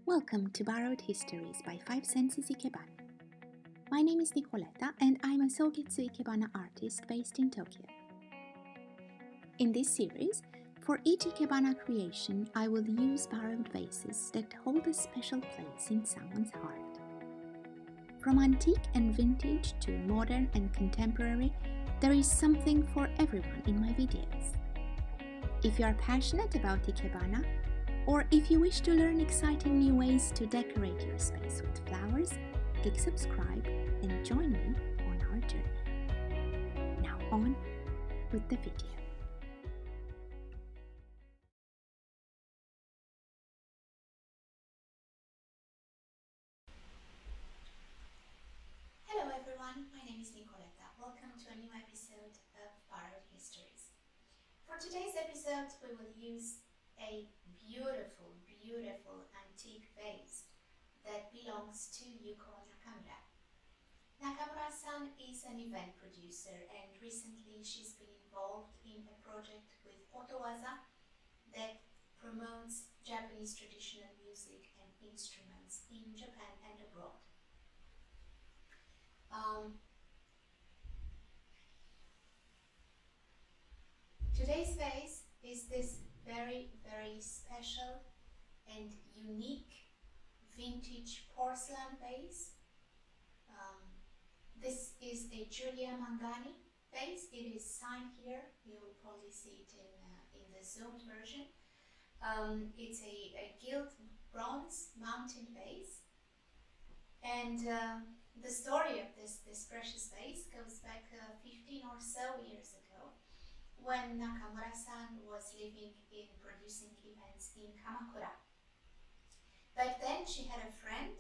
Welcome to Borrowed Histories by Five Senses Ikebana. My name is Nicoletta and I'm a Sogetsu Ikebana artist based in Tokyo. In this series, for each Ikebana creation, I will use borrowed vases that hold a special place in someone's heart. From antique and vintage to modern and contemporary, there is something for everyone in my videos. If you are passionate about Ikebana, or if you wish to learn exciting new ways to decorate your space with flowers, click subscribe and join me on our journey. Now on with the video. Hello everyone, my name is Nicoletta. Welcome to a new episode of Borrowed Histories. For today's episode, we will use a beautiful antique vase that belongs to Yuko Nakamura. Nakamura-san is an event producer and recently she's been involved in a project with Otowaza that promotes Japanese traditional music and instruments in Japan and abroad. Today's vase is this very special and unique vintage porcelain vase. This is a Giulia Mangani vase. It is signed here. You will probably see it in the zoomed version. It's a gilt bronze mountain vase, and the story of this precious vase goes back 15 or so years ago, when Nakamura-san was living in producing events in Kamakura. Back then she had a friend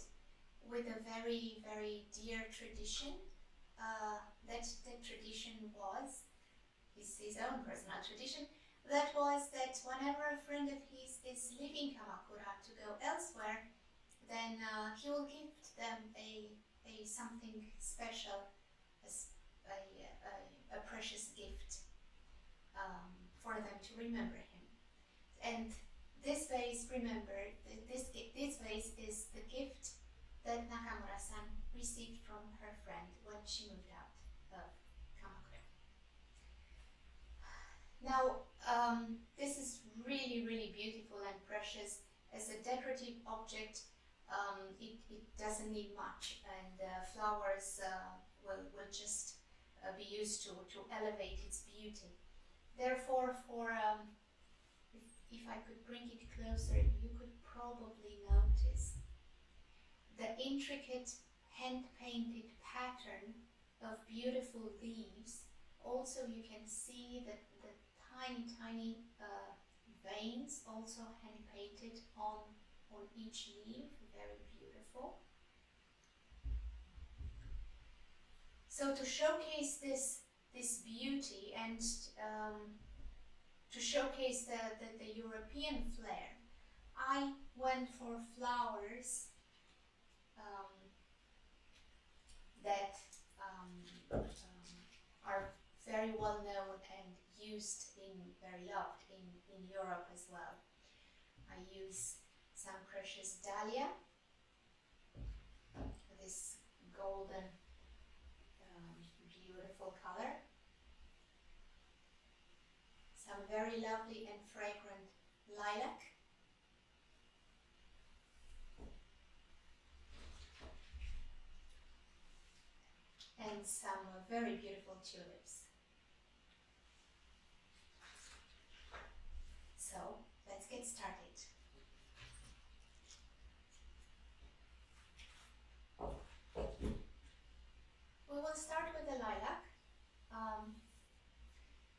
with a very dear tradition. That tradition was his own personal tradition. That was that whenever a friend of his is leaving Kamakura to go elsewhere, then he will gift them a something special, a precious gift for them to remember him. And this vase, remember, this vase is the gift that Nakamura-san received from her friend when she moved out of Kamakura. Now, this is really beautiful and precious. As a decorative object, it doesn't need much, and flowers will just be used to elevate its beauty. Therefore, if I could bring it closer, you could probably notice the intricate hand-painted pattern of beautiful leaves. Also, you can see the tiny veins, also hand-painted on each leaf. Very beautiful. So to showcase this beauty and to showcase the European flair, I went for flowers that are very well known and used very loved in Europe as well. I use some precious dahlia, this golden beautiful color, some very lovely and fragrant lilac, and some very beautiful tulips. So let's get started. We will start with the lilac.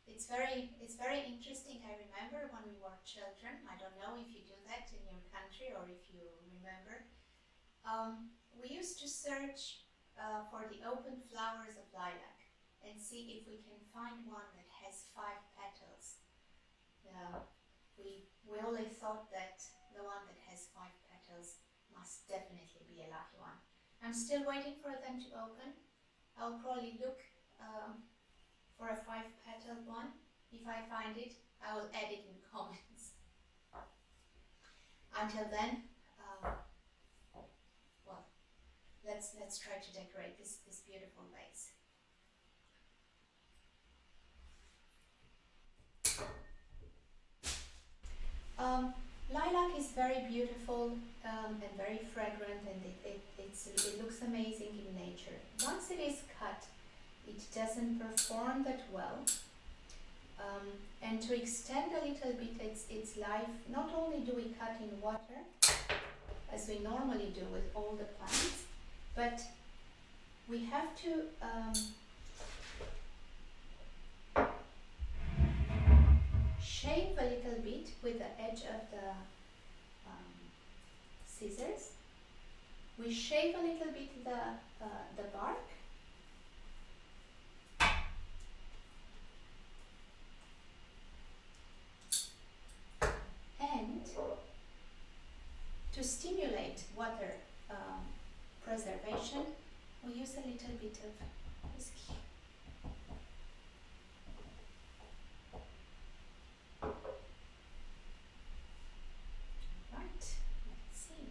It's very interesting. I remember when we were children. I don't know if you do that in your country or if you remember. We used to search for the open flowers of lilac and see if we can find one that has 5 petals. We always thought that the one that has 5 petals must definitely be a lucky one. I'm still waiting for them to open. I'll probably look for a 5-petaled one. If I find it, I will add it in the comments. Until then, let's try to decorate this beautiful vase. Lilac is very beautiful and very fragrant, and it looks amazing in nature. Once it is cut, it doesn't perform that well. And to extend a little bit its life, not only do we cut in water, as we normally do with all the plants, but we have to shave a little bit with the edge of the scissors. We shave a little bit the bark, and to stimulate water preservation, we use a little bit of whiskey. Right, let's see.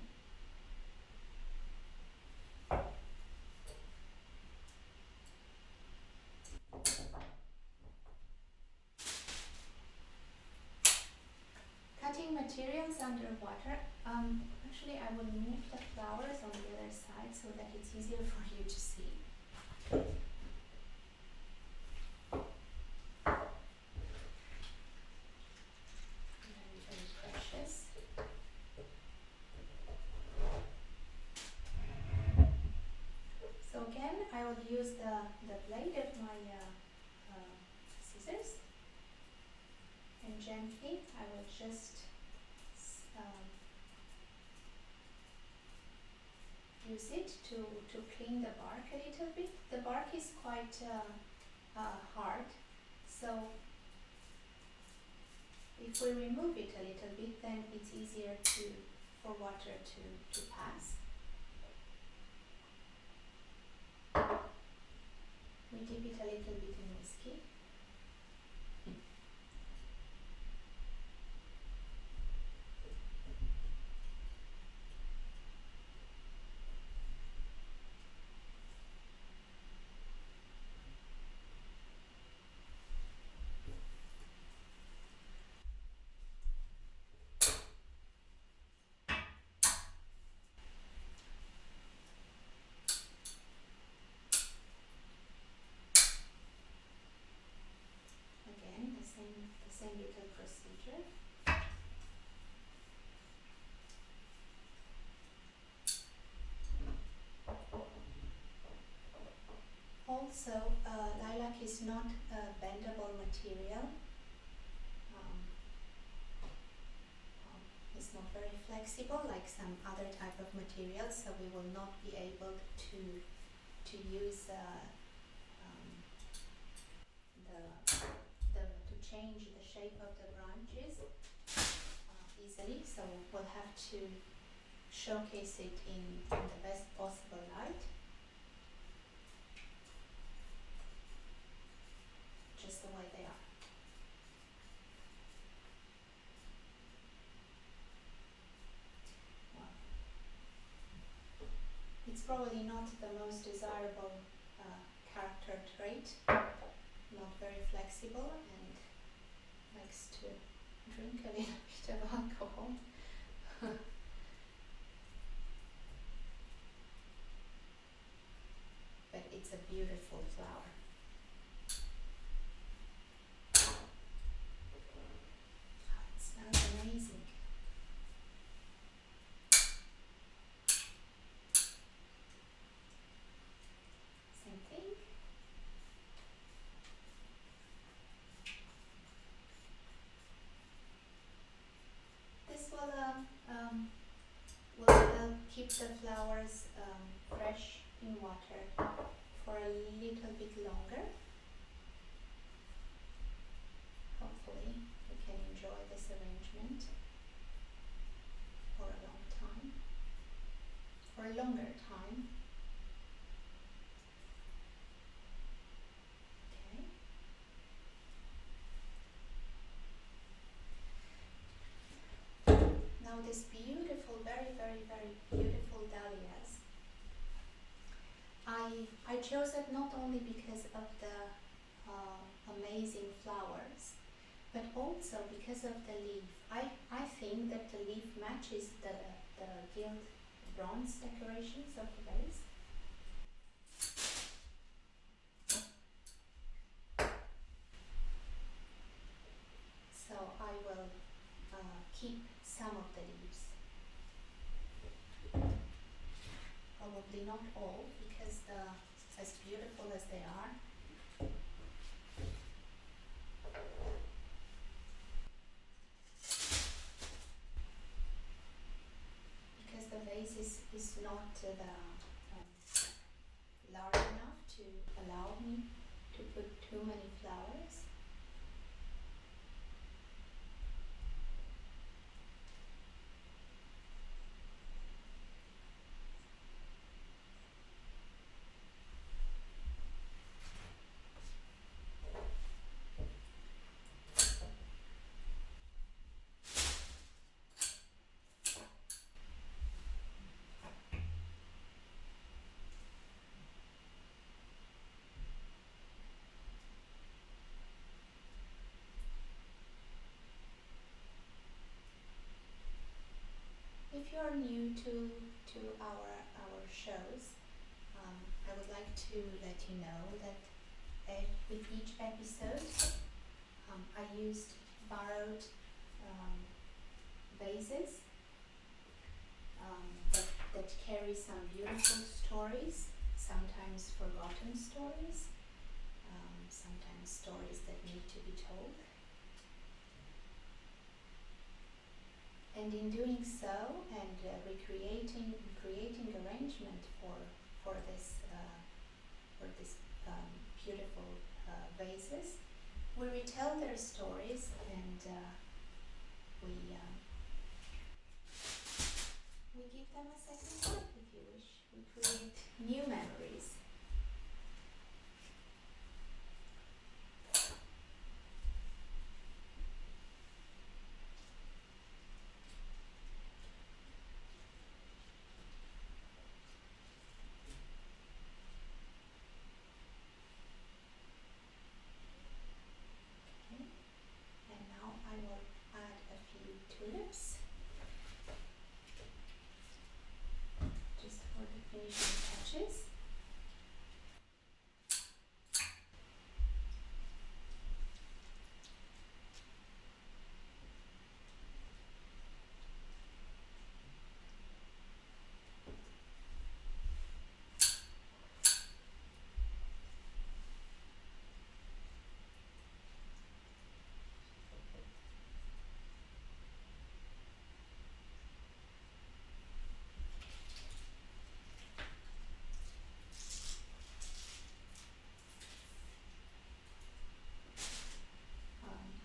Cutting materials underwater. Actually, I will move the flowers on the other side so that it's easier for you to see. Very, very precious. So again, I will use the blade of my scissors, and gently I will just use it to clean the bark a little bit. The bark is quite hard, so if we remove it a little bit, then it's easier for water to pass. We dip it a little bit in whiskey. Again, the same little procedure. Also, lilac is not a bendable material. It's not very flexible like some other type of materials, so we will not be able to use to change the shape of the branches easily. So we'll have to showcase it in the best possible light. Just the way they are. Well, it's probably not the most desirable character trait, not very flexible and likes to drink a little bit of alcohol. But it's a beautiful flower. It smells amazing. Same thing. This will help keep the flowers fresh in water for a little bit longer. Hopefully we can enjoy this arrangement for a long time, for a longer time. Okay. Now this beautiful, very, very, very beautiful dahlias. I chose it not only because of the amazing flowers, but also because of the leaf. I think that the leaf matches the gilt bronze decorations of the vase. So I will keep some of the leaves. Probably not all, because as beautiful as they are, because the vase is not large enough to allow me to put too many flowers. If you are new to our shows, I would like to let you know that with each episode, I used borrowed vases that carry some beautiful stories, sometimes forgotten stories, sometimes stories that need to be told. And in doing so, and creating arrangement for this beautiful vases, we retell their stories, and we give them a second life, if you wish. We create new memories. Okay. And now I will add a few tulips, just for the finishing touches.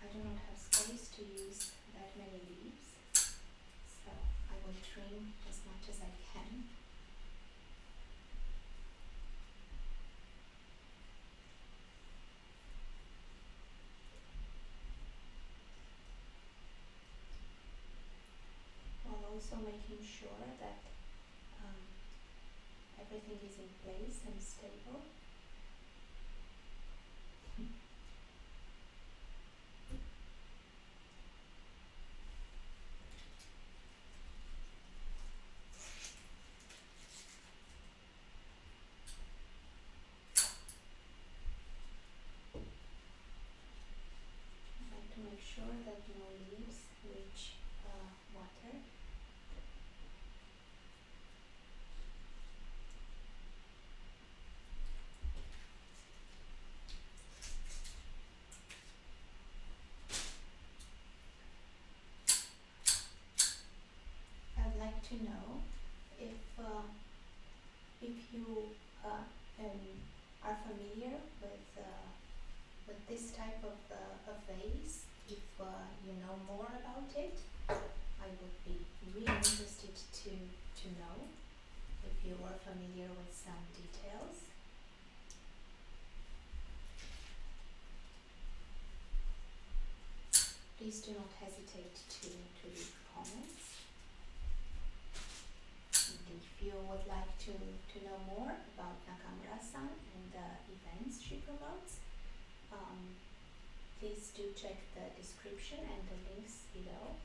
I do not have space to use that many leaves, so I will trim as much as I can. While also making sure that everything is in place and stable. I like to make sure that no leaves reach water. I'd like to know if you are familiar with this type of vase, if you know more about it. I would be really interested to know if you are familiar with some details. Please do not hesitate to leave comments. And if you would like to know more about Nakama events she promotes. Please do check the description and the links below.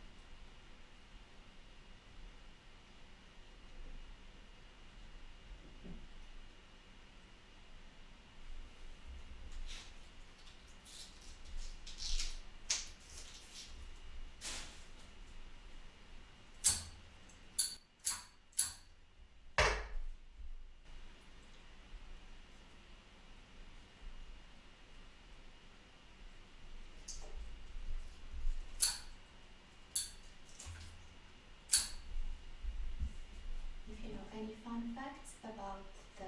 If you know any fun facts about the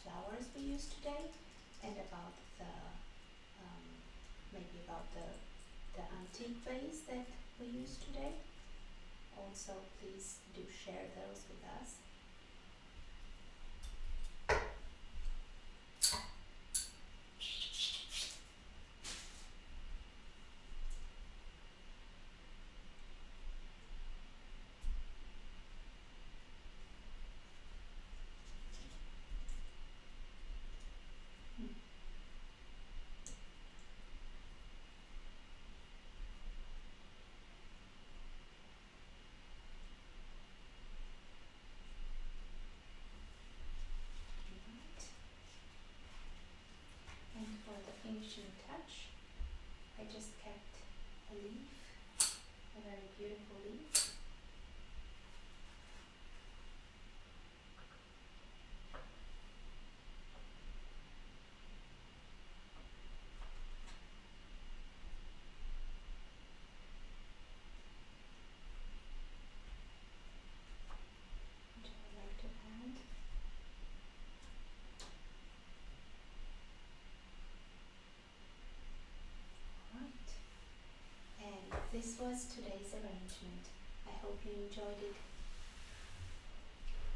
flowers we used today, and about the maybe about the antique vase that we used today, also please do share those with us. And for the finishing touch, I just kept a leaf, a very beautiful leaf. Which I would like to add. Alright. And this was today's arrangement. I hope you enjoyed it.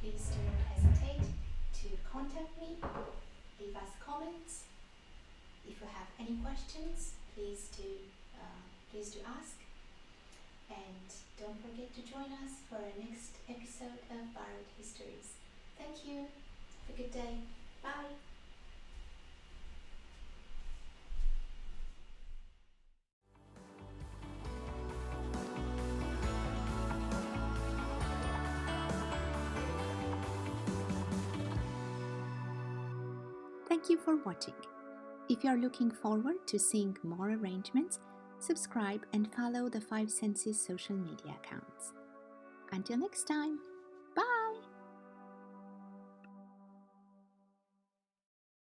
Please do not hesitate to contact me, leave us comments. If you have any questions, please do ask. And don't forget to join us for our next episode of Borrowed Histories. Thank you. Have a good day. Bye. Thank you for watching. If you are looking forward to seeing more arrangements, subscribe and follow the Five Senses social media accounts. Until next time, bye!